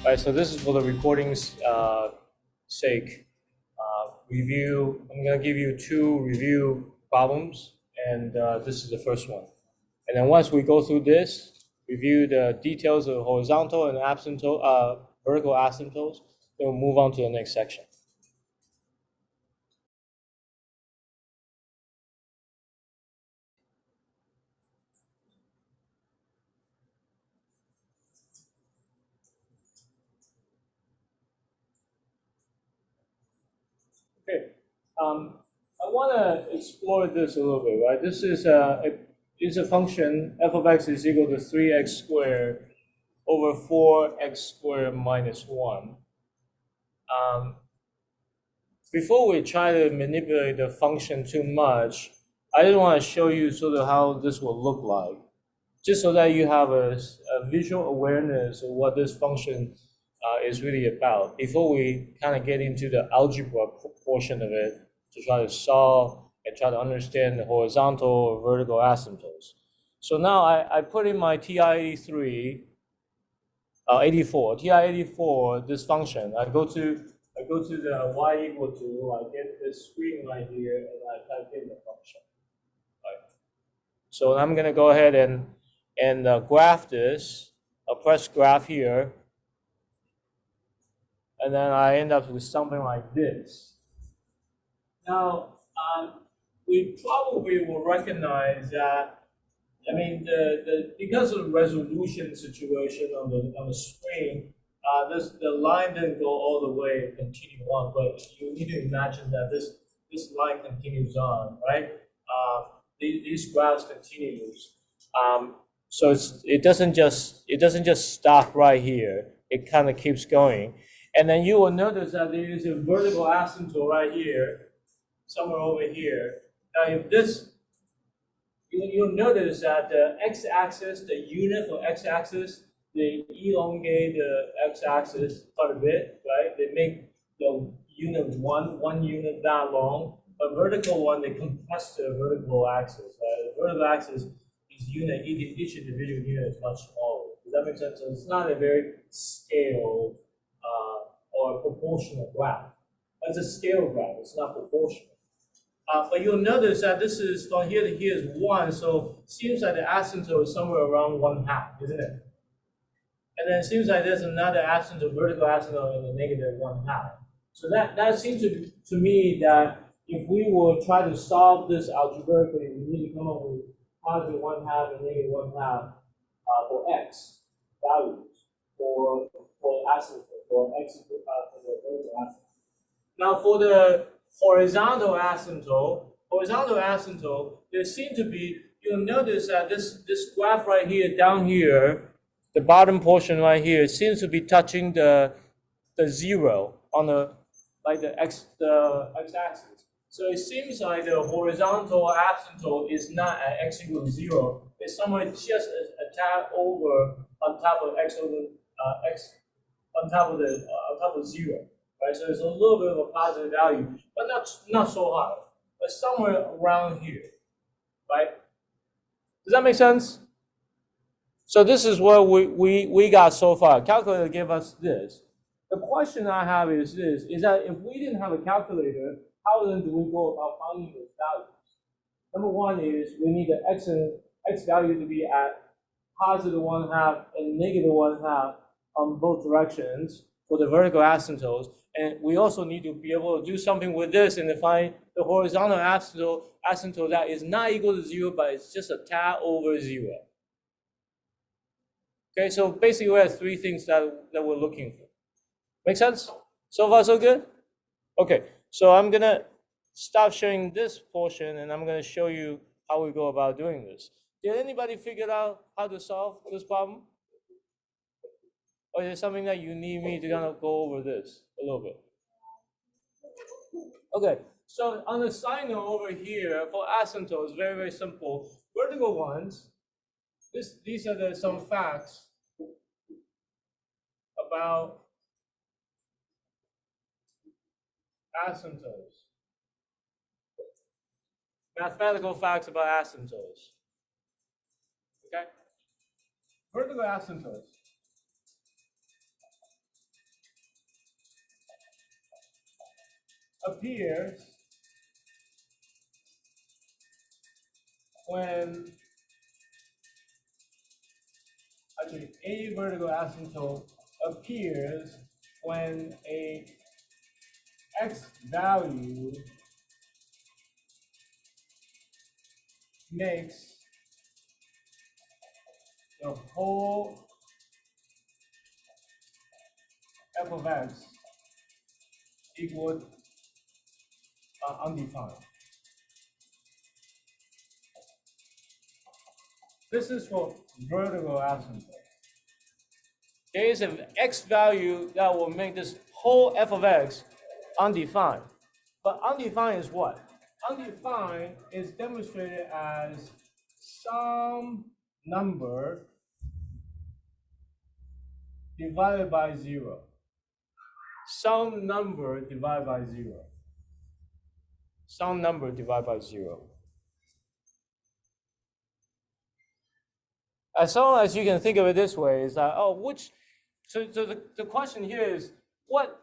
Right, so this is for the recording's sake. Review, I'm going to give you 2 review problems, and this is the first one. And then once we go through this, review the details of horizontal and vertical asymptotes, then we'll move on to the next section. Okay, I want to explore this a little bit, right? This is a function, f of x is equal to 3x squared over 4x squared minus 1. Before we try to manipulate the function too much, I just want to show you sort of how this will look like, just so that you have a visual awareness of what this function is really about before we kind of get into the algebra portion of it to try to solve and try to understand the horizontal or vertical asymptotes. So now I put in my TI-83, 84, TI-84, this function. I go to the y equal to, I get this screen right here, and I type in the function. Right. So I'm going to go ahead and graph this. I'll press graph here, and then I end up with something like this. Now, we probably will recognize that, I mean, because of the resolution situation on the screen, the line didn't go all the way and continue on, but you need to imagine that this line continues on, right? These graphs continues. So it doesn't just stop right here. It kind of keeps going, and then you will notice that there is a vertical asymptote right here, somewhere over here. Now, if this you'll notice that the x-axis, the unit for x-axis, they elongate the x-axis quite a bit, right? They make the unit one unit that long. A vertical one, they compress the vertical axis, right? The vertical axis is unit, each individual unit is much smaller. Does that make sense? So it's not a very scaled or proportional graph. It's a scale graph, it's not proportional. But you'll notice that this is from here to here is 1, so it seems like the asymptote is somewhere around 1/2, isn't it? And then it seems like there's another asymptote, vertical asymptote in the negative 1/2. So that seems to me that if we will try to solve this algebraically, we need to come up with positive 1/2 and negative 1/2 for x values for asymptote, for x for the vertical asymptote. Now for the horizontal asymptote, there seems to be, you'll notice that this graph right here, down here, the bottom portion right here, seems to be touching the 0 on the x-axis. So it seems like the horizontal asymptote is not at x equals 0. It's somewhere just a tad over on top of x over on top of 0. Right, so it's a little bit of a positive value, but not so high, but somewhere around here, right? Does that make sense? So this is what we got so far. Calculator gave us this. The question I have is this: is that if we didn't have a calculator, how then do we go about finding those values? Number one is we need the x value to be at positive 1/2 and negative 1/2 on both directions for the vertical asymptotes. And we also need to be able to do something with this and find the horizontal asymptote that is not equal to 0, but it's just a tad over 0. Okay, so basically we have 3 things that we're looking for. Make sense? So far, so good? Okay, so I'm going to stop sharing this portion, and I'm going to show you how we go about doing this. Did anybody figure out how to solve this problem? Or is it something that you need me to kind of go over this a little bit? Okay, so on the side note over here for asymptotes, very, very simple. Vertical ones, these are some facts about asymptotes. Mathematical facts about asymptotes. Okay? Vertical asymptotes. appears when actually a vertical asymptote appears when a x value makes the whole f of x equal undefined. This is for vertical asymptote. There is an x value that will make this whole f of x undefined. But undefined is what? Undefined is demonstrated as some number divided by 0. Some number divided by 0. Some number divided by 0. As long as you can think of it this way, is that, so the question here is, what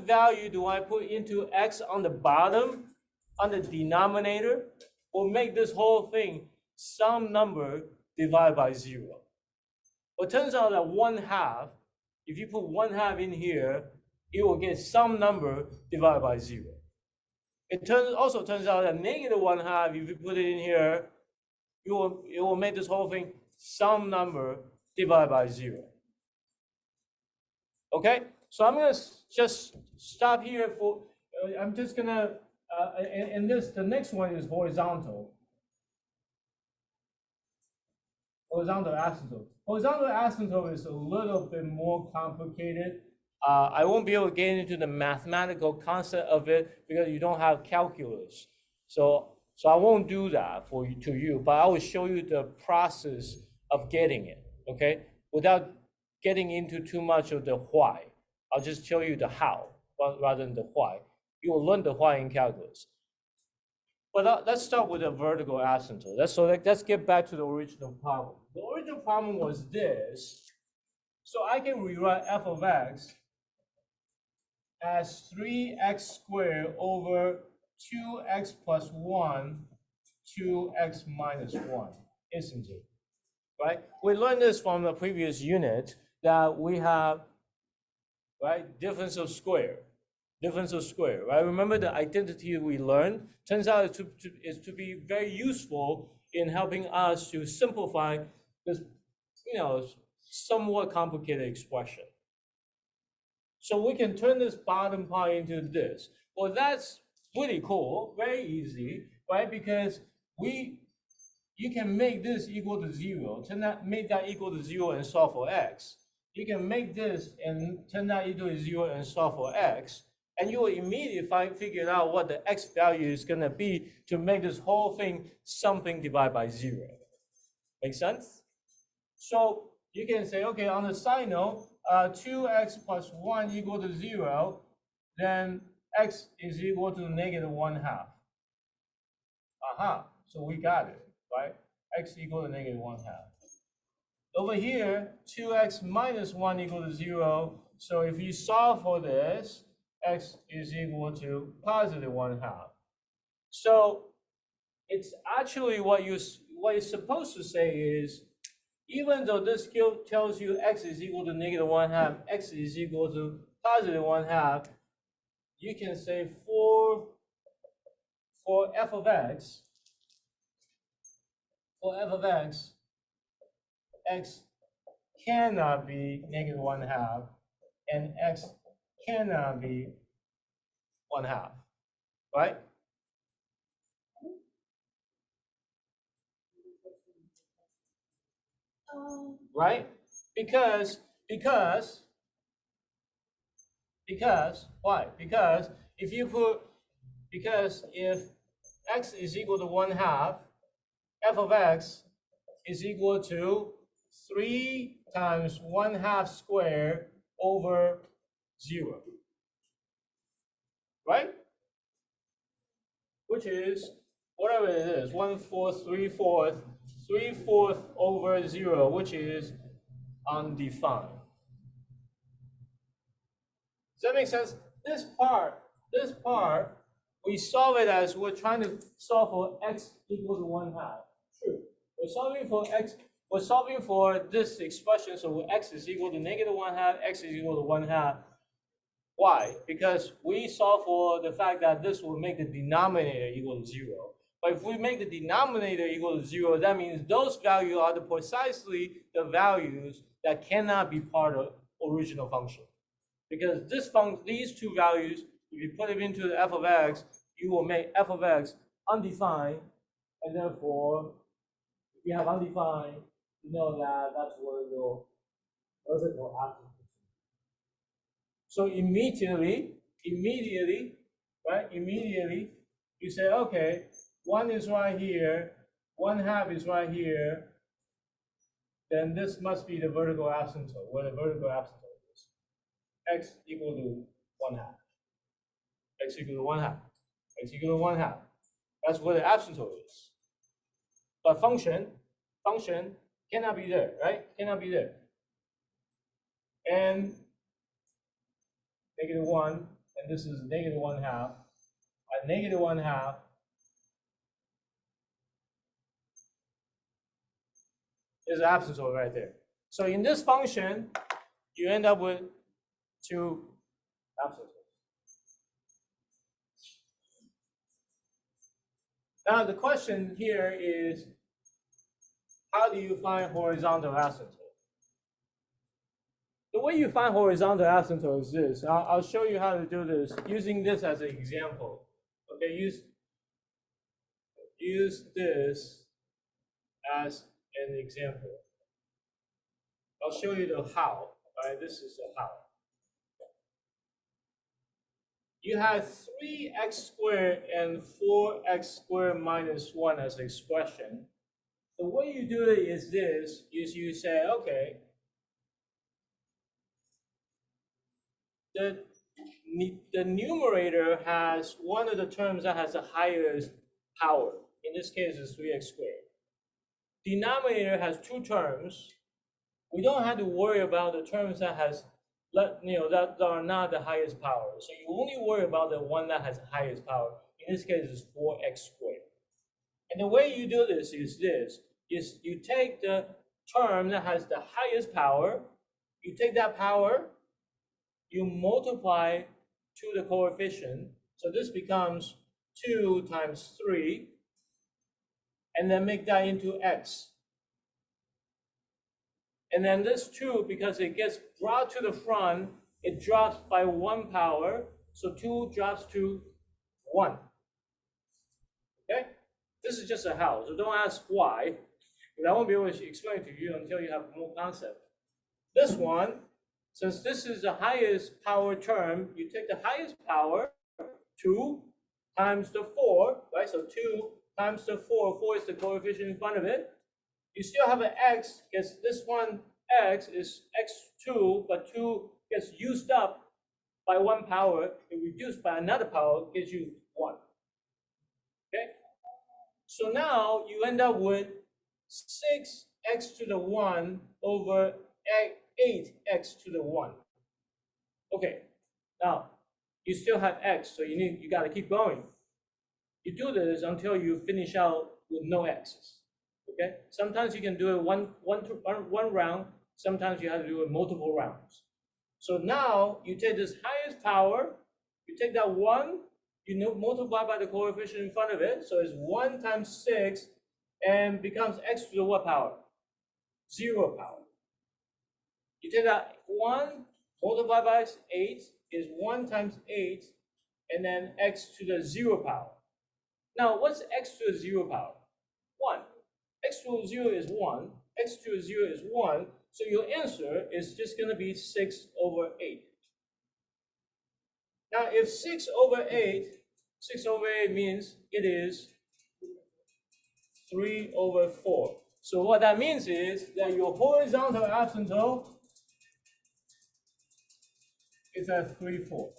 value do I put into x on the bottom, on the denominator, will make this whole thing some number divided by 0. Well, it turns out that 1/2, if you put 1/2 in here, it will get some number divided by 0. It also turns out that -1/2, if you put it in here, it will make this whole thing some number divided by 0. Okay, so I'm going to just stop here for, I'm just going to, and the next one is horizontal. Horizontal asymptote. Horizontal asymptote is a little bit more complicated. I won't be able to get into the mathematical concept of it because you don't have calculus. So I won't do that to you, but I will show you the process of getting it, okay? Without getting into too much of the why. I'll just show you the how rather than the why. You will learn the why in calculus. But let's start with a vertical asymptote. Let's get back to the original problem. The original problem was this. So I can rewrite f of x as 3x squared over 2x plus 1, 2x minus 1, isn't it? Right? We learned this from the previous unit that we have, right, difference of square. Difference of square, right? Remember the identity we learned? Turns out it's to be very useful in helping us to simplify this, somewhat complicated expression. So we can turn this bottom part into this. Well, that's really cool, very easy, right? Because you can make this equal to 0, make that equal to 0 and solve for x. You can make this and turn that into 0 and solve for x. And you will immediately figure out what the x value is going to be to make this whole thing something divided by 0. Make sense? So you can say, okay, on the side note, 2x plus 1 equal to 0, then x is equal to -1/2. Aha, so we got it, right? X equal to -1/2. Over here, 2x minus 1 equal to 0. So if you solve for this, x is equal to +1/2. So it's actually what you're supposed to say is, even though this tells you x is equal to -1/2, x is equal to +1/2, you can say for f of x, x cannot be -1/2, and x cannot be 1/2, right? Right? Because why? Because if x is equal to 1/2, f of x is equal to 3 times 1/2 squared over 0. Right? Which is whatever it is, 1/4, 3/4 over 0, which is undefined. Does that make sense? This part we solve it as we're trying to solve for x equal to 1/2. True. We're solving for this expression, so x is equal to negative 1/2, x is equal to 1/2. Why? Because we solve for the fact that this will make the denominator equal to 0. But if we make the denominator equal to 0, that means those values are precisely the values that cannot be part of original function. Because these two values, if you put them into the f of x, you will make f of x undefined, and therefore, if you have undefined, you know that that's where your vertical asymptote. So immediately, right? Immediately, you say, okay, 1 is right here, 1/2 is right here. Then this must be the vertical asymptote, where the vertical asymptote is. X equal to 1/2. X equal to 1/2. X equal to 1/2. That's where the asymptote is. But function cannot be there, right? Cannot be there. And -1, and this is negative 1/2. At negative 1/2, there's an asymptote right there. So in this function, you end up with two asymptotes. Now the question here is, how do you find horizontal asymptote? The way you find horizontal asymptote is this. I'll show you how to do this using this as an example. Okay, use this as an example. I'll show you the how. Right? This is the how. You have 3x squared and 4x squared minus 1 as an expression. The way you do it is this, is you say, okay, the numerator has one of the terms that has the highest power. In this case, it's 3x squared. Denominator has two terms. We don't have to worry about the terms that that are not the highest power. So you only worry about the one that has the highest power. In this case, it's 4x squared. And the way you do this is you take the term that has the highest power, you take that power, you multiply to the coefficient. So this becomes 2 times 3, and then make that into x. And then this 2, because it gets brought to the front, it drops by 1 power. So 2 drops to 1. Okay? This is just a how. So don't ask why, because I won't be able to explain to you until you have more concept. This one, since this is the highest power term, you take the highest power, 2 times the 4, right? So 2 times the 4, 4 is the coefficient in front of it. You still have an x, because this one x is x2, but 2 gets used up by 1 power. It reduced by another power gives you 1. Okay? So now you end up with 6x to the 1 over 8x to the 1. Okay, now you still have x, so you got to keep going. You do this until you finish out with no x's. Okay, sometimes you can do it one round. Sometimes you have to do it multiple rounds. So now you take this highest power, you take that 1, you multiply by the coefficient in front of it, so it's 1 times 6, and becomes x to the what power? 0 power. You take that 1, multiply by 8, is 1 times 8, and then x to the 0 power. Now, what's x to the 0 power? 1. X to the 0 is 1, x to the 0 is 1, so your answer is just going to be 6 over 8. Now, if 6 over 8 means it is 3 over 4. So what that means is that your horizontal asymptote is at 3, 4.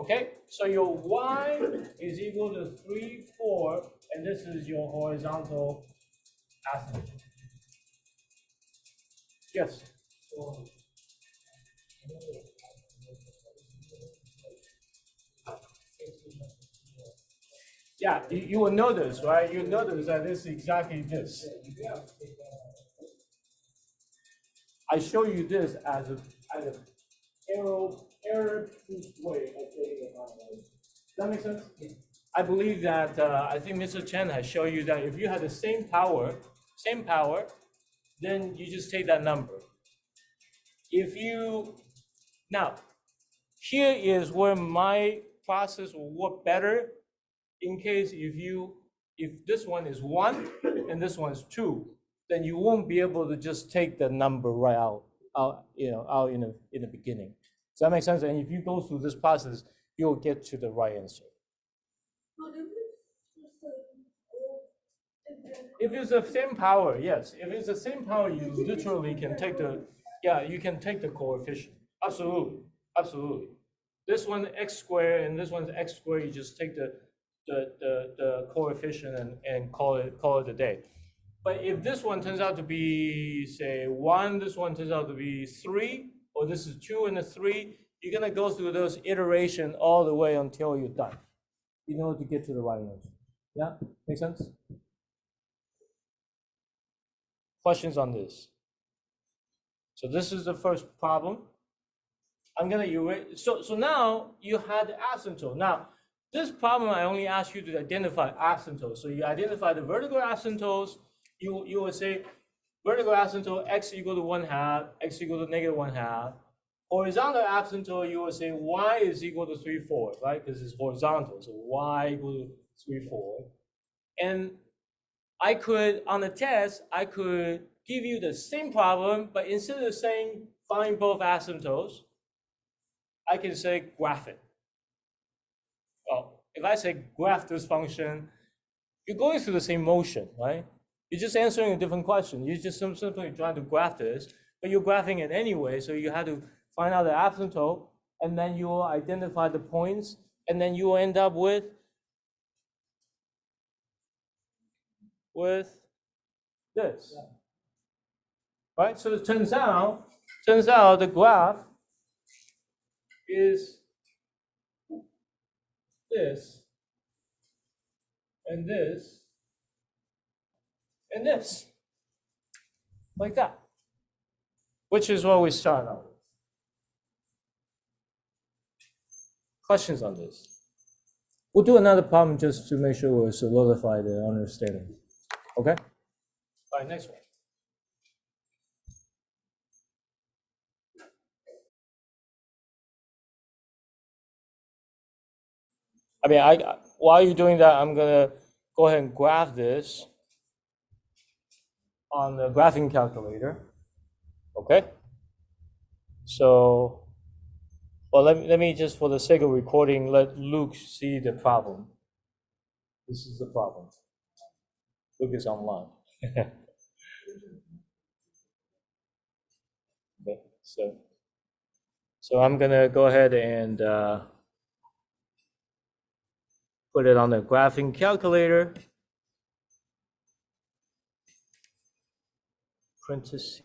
Okay, so your y is equal to 3, 4, and this is your horizontal asymptote. Yes. Yeah, you will notice, right? You notice that this is exactly this. I show you this as a error-proof way of getting a binomial. Does that make sense? I believe that I think Mr. Chen has shown you that if you have the same power, then you just take that number. If you now, here is where my process will work better in case if this one is 1 and this one is 2, then you won't be able to just take the number right out in the beginning. Does that make sense? And if you go through this process, you'll get to the right answer. If it's the same power, yes. If it's the same power, you literally can take you can take the coefficient. Absolutely, absolutely. This one x squared and this one's x squared. You just take the coefficient and call it a day. But if this one turns out to be, say, 1, this one turns out to be 3, or this is 2 and a 3, you're gonna go through those iterations all the way until you're done in order to get to the right answer. Yeah, make sense? Questions on this? So this is the first problem. I'm gonna erase. So now you had the asymptote. Now this problem I only ask you to identify asymptotes. So you identify the vertical asymptotes. You will say vertical asymptote x equal to 1/2, x equal to -1/2. Horizontal asymptote, you will say y is equal to 3/4, right? Because it's horizontal, so y equal to 3/4. And I could, on the test, I could give you the same problem, but instead of saying find both asymptotes, I can say graph it. Well, if I say graph this function, you're going through the same motion, right? You're just answering a different question. You're just simply trying to graph this, but you're graphing it anyway, so you have to find out the asymptote, and then you will identify the points, and then you will end up with this, right? So it turns out the graph is this, and this, and this, like that, which is what we start out with. Questions on this? We'll do another problem just to make sure we solidify the understanding. Okay? All right, next one. I mean, while you're doing that, I'm gonna go ahead and graph this on the graphing calculator. Okay? So, well, let me just, for the sake of recording, let Luke see the problem. This is the problem. Luke is online. Okay, so I'm gonna go ahead and put it on the graphing calculator. Parenthesis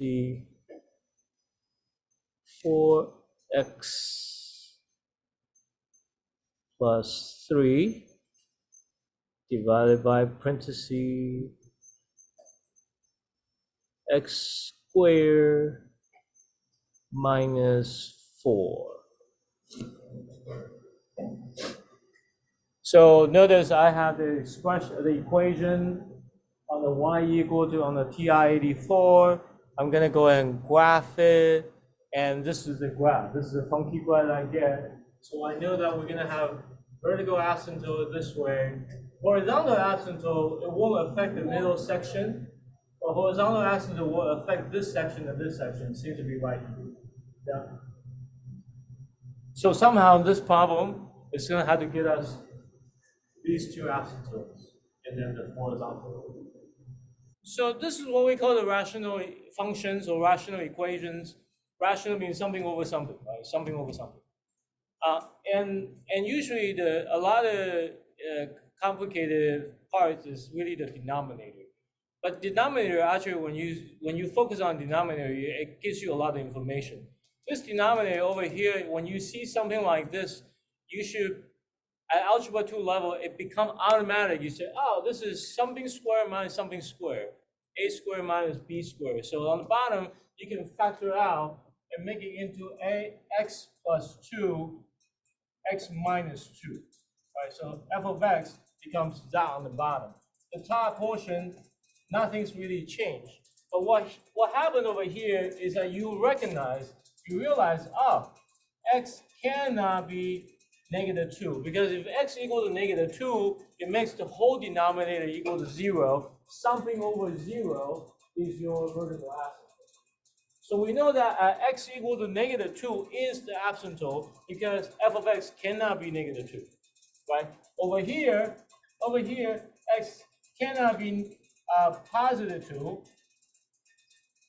4x plus 3 divided by parenthesis x squared minus 4. So notice I have the expression, the equation on the y equal to on the TI-84. I'm gonna go ahead and graph it, and this is the graph. This is the funky graph I get. So I know that we're gonna have vertical asymptote this way. Horizontal asymptote, it won't affect the middle section, but horizontal asymptote will affect this section and this section. It seems to be right here. Yeah. So somehow this problem is gonna have to get us these two asymptotes and then the horizontal. So this is what we call the rational functions or rational equations. Rational means something over something, right? Something over something. And usually a lot of complicated parts is really the denominator. But denominator, actually, when you focus on denominator, it gives you a lot of information. This denominator over here, when you see something like this, you should at algebra 2 level, it becomes automatic. You say, oh, this is something squared minus something squared. A squared minus B squared. So on the bottom, you can factor out and make it into x plus 2, x minus 2. Right? So f of x becomes that on the bottom. The top portion, nothing's really changed. But what happened over here is that you realize, oh, x cannot be -2, because if x equals to -2, it makes the whole denominator equal to 0. Something over 0 is your vertical asymptote. So we know that x equal to -2 is the asymptote because f of x cannot be -2, right? Over here, x cannot be +2.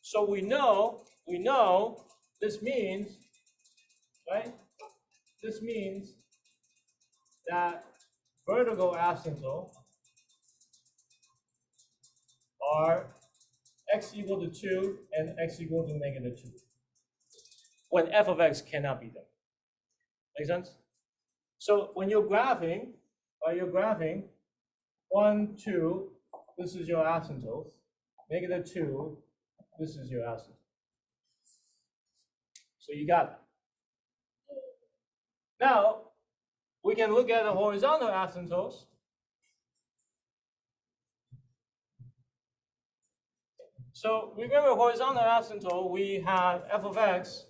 So we know this means, right? This means that vertical asymptote are x equal to 2 and x equal to -2, when f of x cannot be them. Make sense? So when you're graphing, 1, 2, this is your asymptote. -2, this is your asymptote. So you got it. Now, we can look at the horizontal asymptotes. So remember, horizontal asymptote, we have f of x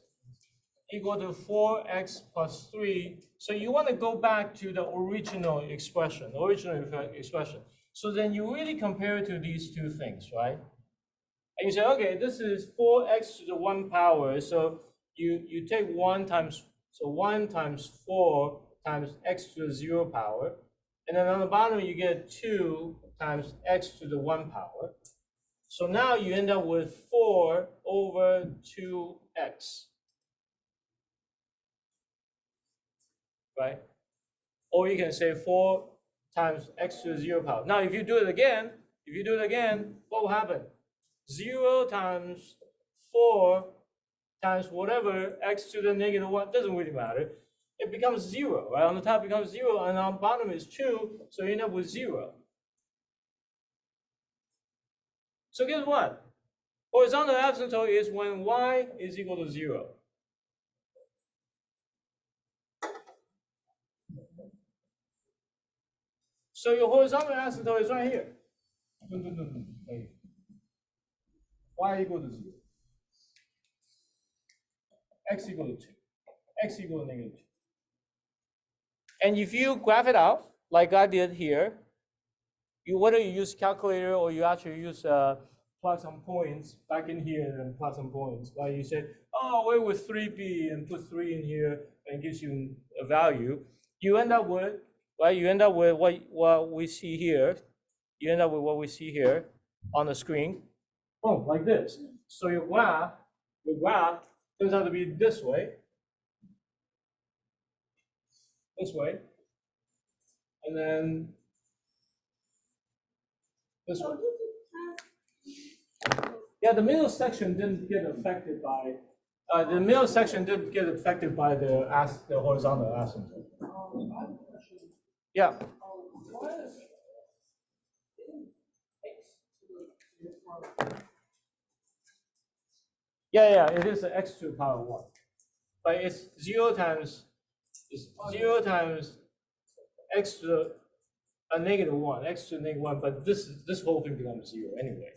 equal to 4x plus 3. So you want to go back to the original expression. So then you really compare it to these two things, right? And you say, okay, this is 4x to the 1 power. So you take 1 times 4 times x to the 0 power. And then on the bottom, you get 2 times x to the 1 power. So now you end up with 4 over 2x, right? Or you can say 4 times x to the 0 power. Now, if you do it again, what will happen? 0 times 4 times whatever x to the -1, doesn't really matter. It becomes 0, right? On the top becomes 0, and on the bottom is 2, so you end up with 0. So guess what? Horizontal asymptote is when y is equal to 0. So your horizontal asymptote is right here. Y equal to 0. X equal to 2. X equal to -2. And if you graph it out, like I did here, whether you use calculator or you actually use plug some points back in here and plug some points, right? You say, oh, wait with 3b and put 3 in here and it gives you a value. You end up with, right? You end up with what we see here. You end up with what we see here on the screen. Oh, like this. So your graph turns out to be this way. And then this way. Yeah, the middle section didn't get affected by the horizontal asymptote. Yeah. Yeah, it is the x to the power 1. But it's 0 times x to the -1, x to the -1, but this whole thing becomes 0 anyway.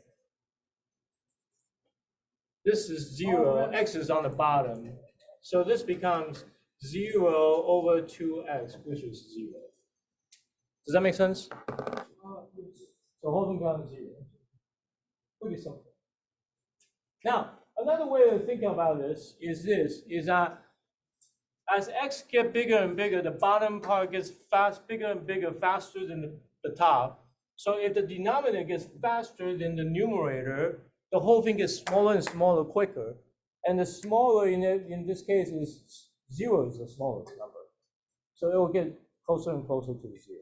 This is 0, x is on the bottom. So this becomes 0 over 2x, which is 0. Does that make sense? So whole thing becomes 0. Pretty simple. Now, another way of thinking about this is that as x gets bigger and bigger, the bottom part gets bigger and bigger, faster than the top. So if the denominator gets faster than the numerator, the whole thing gets smaller and smaller quicker. And the smaller in this case is 0 is the smallest number. So it will get closer and closer to 0.